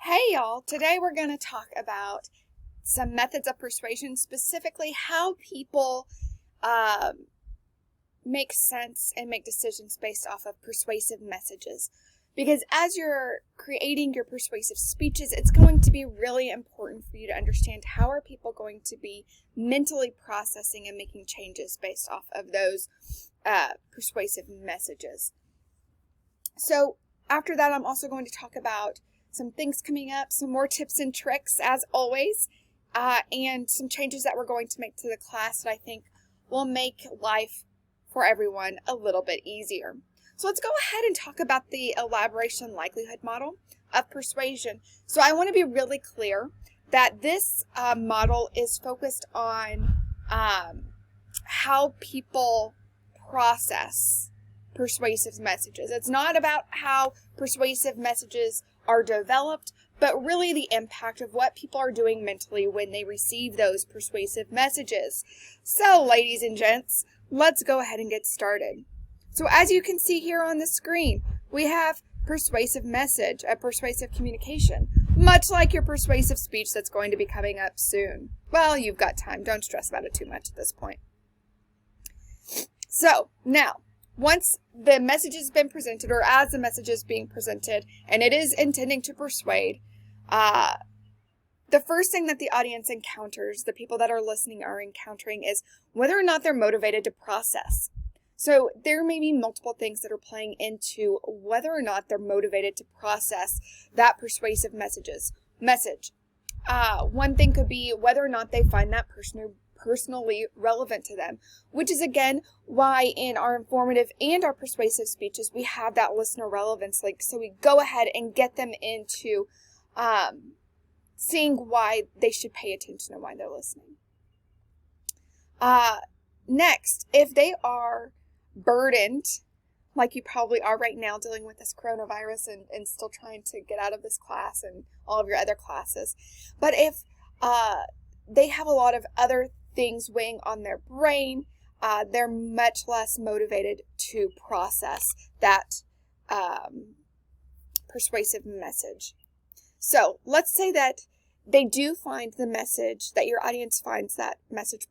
Hey y'all, today we're going to talk about some methods of persuasion, specifically how people make sense and make decisions based off of persuasive messages. Because as you're creating your persuasive speeches, it's going to be really important for you to understand how are people going to be mentally processing and making changes based off of those persuasive messages. So after that, I'm also going to talk about some things coming up, some more tips and tricks as always, and some changes that we're going to make to the class that I think will make life for everyone a little bit easier. So let's go ahead and talk about the elaboration likelihood model of persuasion. So I want to be really clear that this model is focused on how people process persuasive messages. It's not about how persuasive messages are developed, but really the impact of what people are doing mentally when they receive those persuasive messages. So, ladies and gents, let's go ahead and get started. So as you can see here on the screen, we have persuasive message, a persuasive communication, much like your persuasive speech that's going to be coming up soon. Well, you've got time. Don't stress about it too much at this point. So, now, once the message has been presented, or as the message is being presented, and it is intending to persuade, the first thing that the audience encounters, the people that are listening are encountering, is whether or not they're motivated to process. So there may be multiple things that are playing into whether or not they're motivated to process that persuasive message. One thing could be whether or not they find that personally relevant to them, which is again why in our informative and our persuasive speeches we have that listener relevance link, so we go ahead and get them into seeing why they should pay attention and why they're listening. Next, if they are burdened, like you probably are right now dealing with this coronavirus and still trying to get out of this class and all of your other classes, but if they have a lot of other things weighing on their brain, they're much less motivated to process that persuasive message. So let's say that they do find the message, that your audience finds that message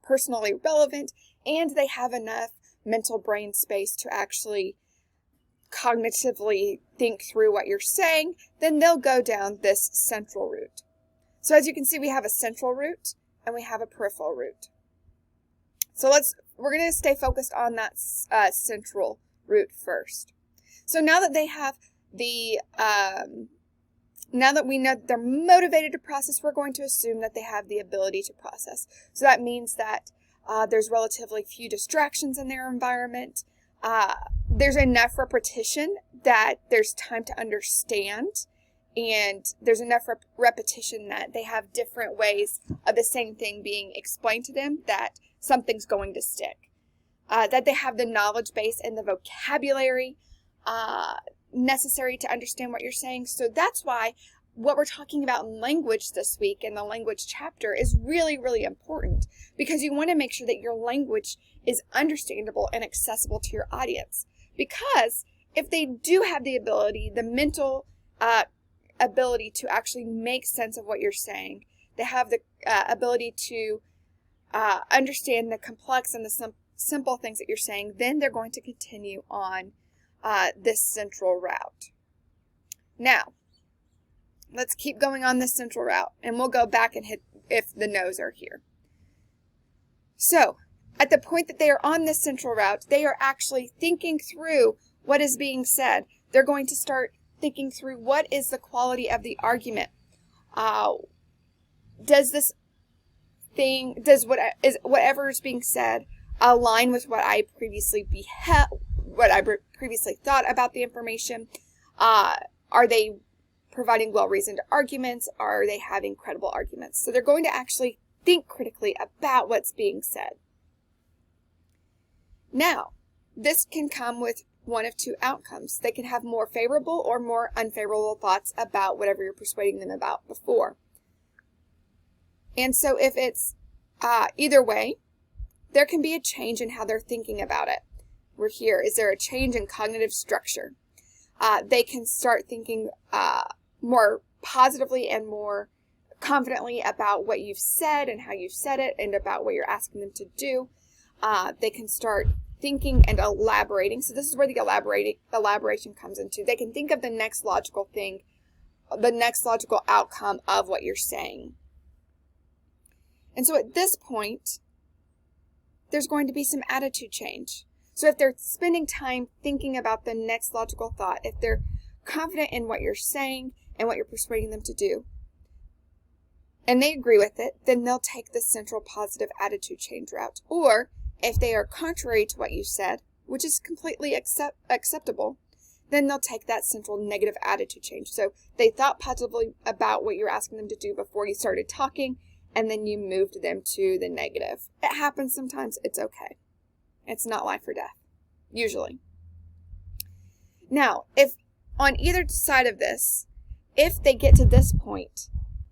personally relevant, and they have enough mental brain space to actually cognitively think through what you're saying, then they'll go down this central route. So as you can see, we have a central route and we have a peripheral route. So we're going to stay focused on that central route first. So now that they have now that we know that they're motivated to process, we're going to assume that they have the ability to process. So that means that there's relatively few distractions in their environment. There's enough repetition that there's time to understand, and there's enough repetition that they have different ways of the same thing being explained to them that something's going to stick. That they have the knowledge base and the vocabulary necessary to understand what you're saying. So that's why what we're talking about in language this week in the language chapter is really, really important, because you want to make sure that your language is understandable and accessible to your audience. Because if they do have the ability, the mental ability to actually make sense of what you're saying, they have the ability to understand the complex and the simple things that you're saying, then they're going to continue on this central route. Now, let's keep going on this central route, and we'll go back and hit if the no's are here. So, at the point that they are on this central route, they are actually thinking through what is being said. They're going to start thinking through what is the quality of the argument. Does whatever is being said align with what I previously thought about the information? Are they providing well-reasoned arguments? Are they having credible arguments? So they're going to actually think critically about what's being said. Now, this can come with one of two outcomes. They can have more favorable or more unfavorable thoughts about whatever you're persuading them about before. And so if it's either way, there can be a change in how they're thinking about it. We're here. Is there a change in cognitive structure? They can start thinking more positively and more confidently about what you've said and how you've said it and about what you're asking them to do. They can start thinking and elaborating. So this is where the elaboration comes into. They can think of the next logical thing, the next logical outcome of what you're saying. And so at this point, there's going to be some attitude change. So if they're spending time thinking about the next logical thought, if they're confident in what you're saying and what you're persuading them to do, and they agree with it, then they'll take the central positive attitude change route. Or if they are contrary to what you said, which is completely acceptable, then they'll take that central negative attitude change. So they thought positively about what you're asking them to do before you started talking, and then you moved them to the negative. It happens sometimes. It's okay. It's not life or death, usually. Now, if on either side of this, if they get to this point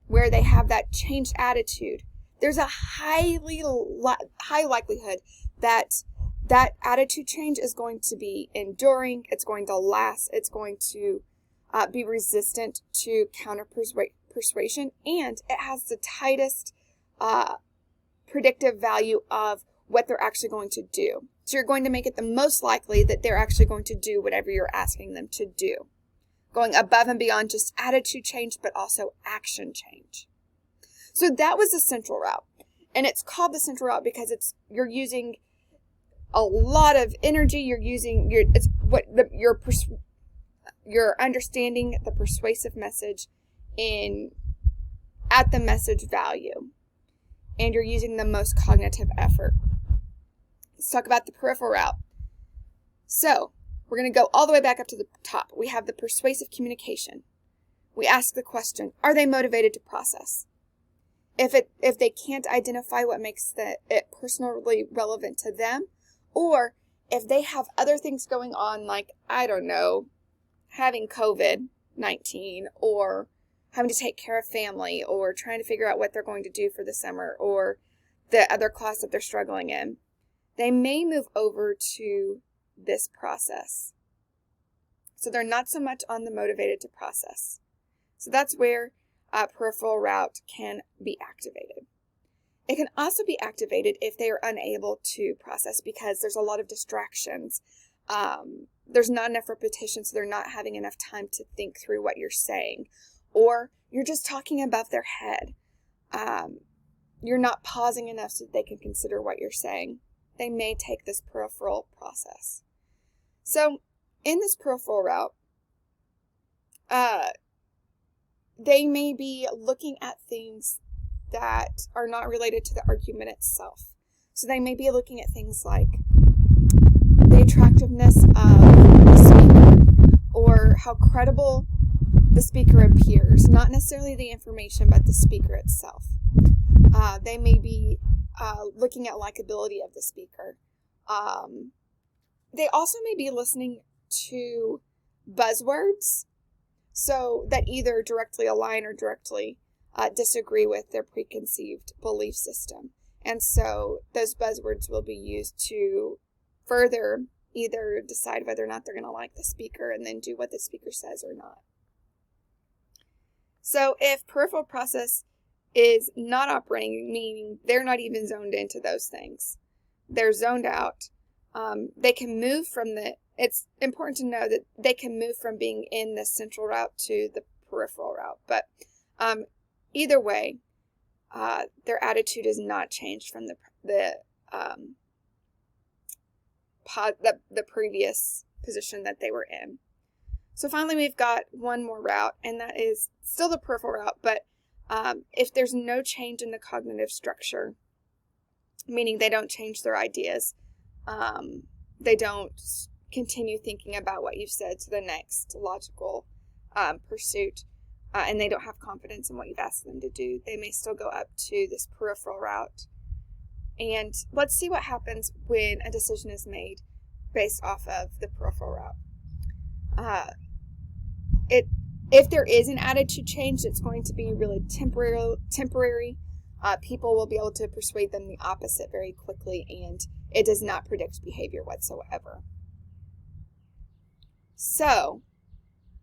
where they have that changed attitude, there's a high likelihood that that attitude change is going to be enduring, it's going to last, it's going to be resistant to counter persuasion, and it has the tightest predictive value of what they're actually going to do. So you're going to make it the most likely that they're actually going to do whatever you're asking them to do. Going above and beyond just attitude change, but also action change. So that was the central route. And it's called the central route because you're using a lot of energy. You're understanding the persuasive message at the message value. And you're using the most cognitive effort. Let's talk about the peripheral route. So we're going to go all the way back up to the top. We have the persuasive communication. We ask the question, are they motivated to process? If they can't identify what makes it personally relevant to them, or if they have other things going on, like, I don't know, having COVID-19, or having to take care of family, or trying to figure out what they're going to do for the summer, or the other class that they're struggling in, they may move over to this process. So they're not so much on the motivated to process. So that's where peripheral route can be activated. It can also be activated if they are unable to process because there's a lot of distractions. There's not enough repetition, so they're not having enough time to think through what you're saying. Or you're just talking above their head. You're not pausing enough so that they can consider what you're saying. They may take this peripheral process. So in this peripheral route, they may be looking at things that are not related to the argument itself. So they may be looking at things like the attractiveness of the speaker or how credible the speaker appears, not necessarily the information, but the speaker itself. They may be looking at likability of the speaker. They also may be listening to buzzwords, so that either directly align or directly disagree with their preconceived belief system. And so those buzzwords will be used to further either decide whether or not they're going to like the speaker and then do what the speaker says or not. So if peripheral process is not operating, meaning they're not even zoned into those things, they're zoned out, they can move from it's important to know that they can move from being in the central route to the peripheral route. But either way, their attitude is not changed from the previous position that they were in. So finally, we've got one more route, and that is still the peripheral route. But if there's no change in the cognitive structure, meaning they don't change their ideas, they don't continue thinking about what you've said to the next logical pursuit, and they don't have confidence in what you've asked them to do, they may still go up to this peripheral route. And let's see what happens when a decision is made based off of the peripheral route. If there is an attitude change, it's going to be really temporary. People will be able to persuade them the opposite very quickly, and it does not predict behavior whatsoever. So,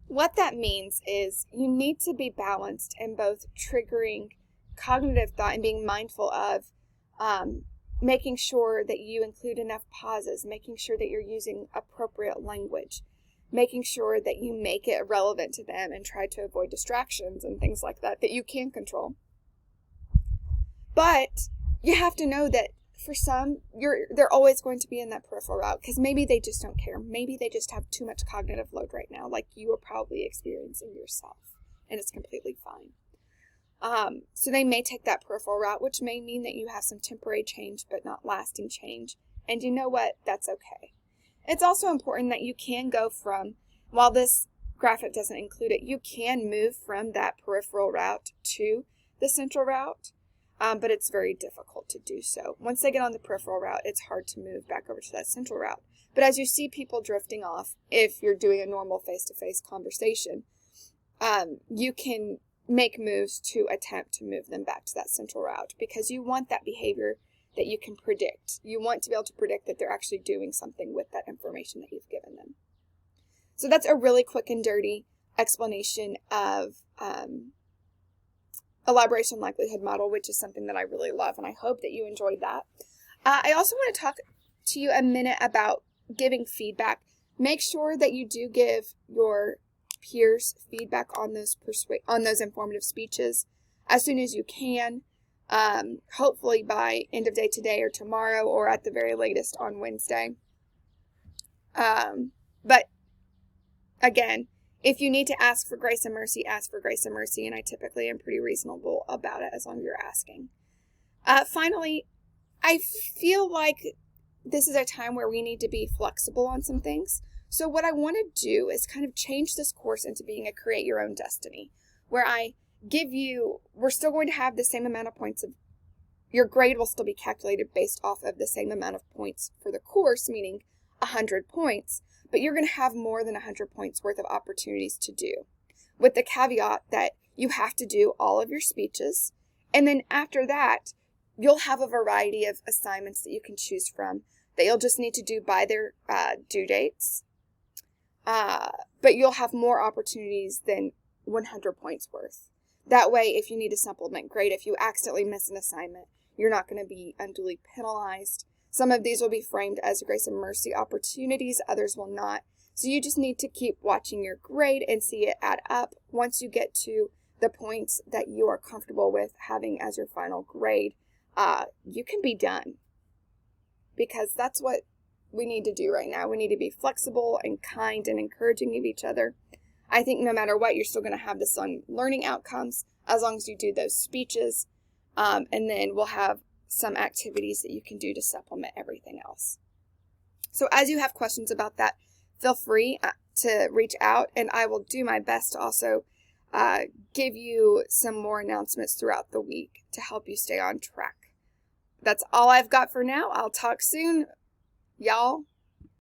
What that means is you need to be balanced in both triggering cognitive thought and being mindful of making sure that you include enough pauses, making sure that you're using appropriate language, making sure that you make it relevant to them and try to avoid distractions and things like that you can control. But you have to know that for some, they're always going to be in that peripheral route because maybe they just don't care. Maybe they just have too much cognitive load right now, like you are probably experiencing yourself, and it's completely fine. So they may take that peripheral route, which may mean that you have some temporary change, but not lasting change. And you know what? That's okay. It's also important that you can go from, while this graphic doesn't include it, you can move from that peripheral route to the central route, but it's very difficult to do so. Once they get on the peripheral route, it's hard to move back over to that central route. But as you see people drifting off, if you're doing a normal face-to-face conversation, you can make moves to attempt to move them back to that central route because you want that behavior that you can predict. You want to be able to predict that they're actually doing something with that information that you've given them. So that's a really quick and dirty explanation of elaboration likelihood model, which is something that I really love, and I hope that you enjoyed that. I also want to talk to you a minute about giving feedback. Make sure that you do give your peers feedback on those informative speeches as soon as you can. Hopefully by end of day today or tomorrow, or at the very latest on Wednesday. But again, if you need to ask for grace and mercy, ask for grace and mercy, and I typically am pretty reasonable about it as long as you're asking. Finally, I feel like this is a time where we need to be flexible on some things. So what I want to do is kind of change this course into being a create your own destiny, where I give you, we're still going to have the same amount of points your grade will still be calculated based off of the same amount of points for the course, meaning 100 points, but you're going to have more than 100 points worth of opportunities to do, with the caveat that you have to do all of your speeches, and then after that, you'll have a variety of assignments that you can choose from that you'll just need to do by their due dates. But you'll have more opportunities than 100 points worth. That way, if you need a supplement grade, if you accidentally miss an assignment, you're not going to be unduly penalized. Some of these will be framed as grace and mercy opportunities, others will not. So you just need to keep watching your grade and see it add up. Once you get to the points that you are comfortable with having as your final grade, you can be done. Because that's what we need to do right now. We need to be flexible and kind and encouraging of each other. I think no matter what, you're still going to have the same learning outcomes as long as you do those speeches. And then we'll have some activities that you can do to supplement everything else. So as you have questions about that, feel free to reach out, and I will do my best to also give you some more announcements throughout the week to help you stay on track. That's all I've got for now. I'll talk soon. Y'all